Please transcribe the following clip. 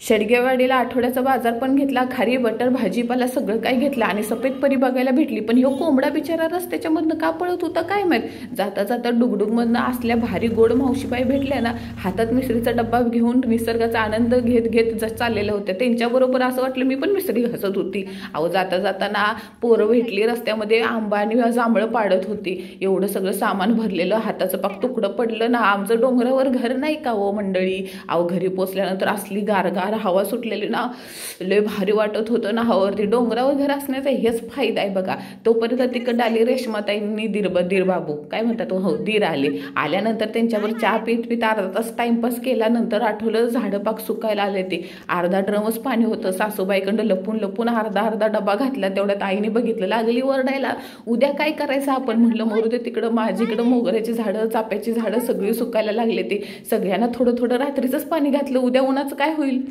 शेडगेवाडीला आठवड्याचा बाजार पण घेतला, खारी बटर भाजीपाला सगळं काही घेतलं आणि सफेद परी बघायला भेटली. पण ह्यो कोंबडा बिचारा रस्त्याच्यामधनं का पळत होता काय माहीत. जाता जाता डुगडुगमधनं असल्या भारी गोड मावशीबाई भेटल्या ना, हातात मिसरीचा डब्बा घेऊन निसर्गाचा आनंद घेत घेत चाललेल्या होत्या. त्यांच्याबरोबर असं वाटलं मी पण मिसरी घासत होती. अहो जाता जाताना पोरं भेटली रस्त्यामध्ये, आंबा आणि जांभळं पाडत होती. एवढं सगळं सामान भरलेलं, हाताचं पाक तुकडं पडलं ना. आमचं डोंगरावर घर नाही का हो मंडळी. अहो घरी पोचल्यानंतर असली गारगार हवा सुटलेली ना, लय भारी वाटत होतं ना. हवावरती डोंगरावर घर असण्याचा हेच फायदा आहे बघा. तोपर्यंत तिकडं आली रेश्माताईंनी दीर बाबू काय म्हणतात हो दीर आले. आल्यानंतर त्यांच्यावर चहा पीत अर्धा तास टाइमपास केल्यानंतर आठवलं झाडं पाक सुकायला आले. ते अर्धा ड्रमच पाणी होतं. सासूबाईकडं लपून लपून अर्धा डबा घातला. तेवढ्यात आईने बघितलं, लागली ओरडायला, उद्या काय करायचं आपण. म्हटलं मरू दे तिकडं, माझीकडं मोगऱ्याची झाडं चाप्याची झाडं सगळी सुकायला लागले. ते सगळ्यांना थोडं थोडं रात्रीचंच पाणी घातलं, उद्या उन्हाचं काय होईल.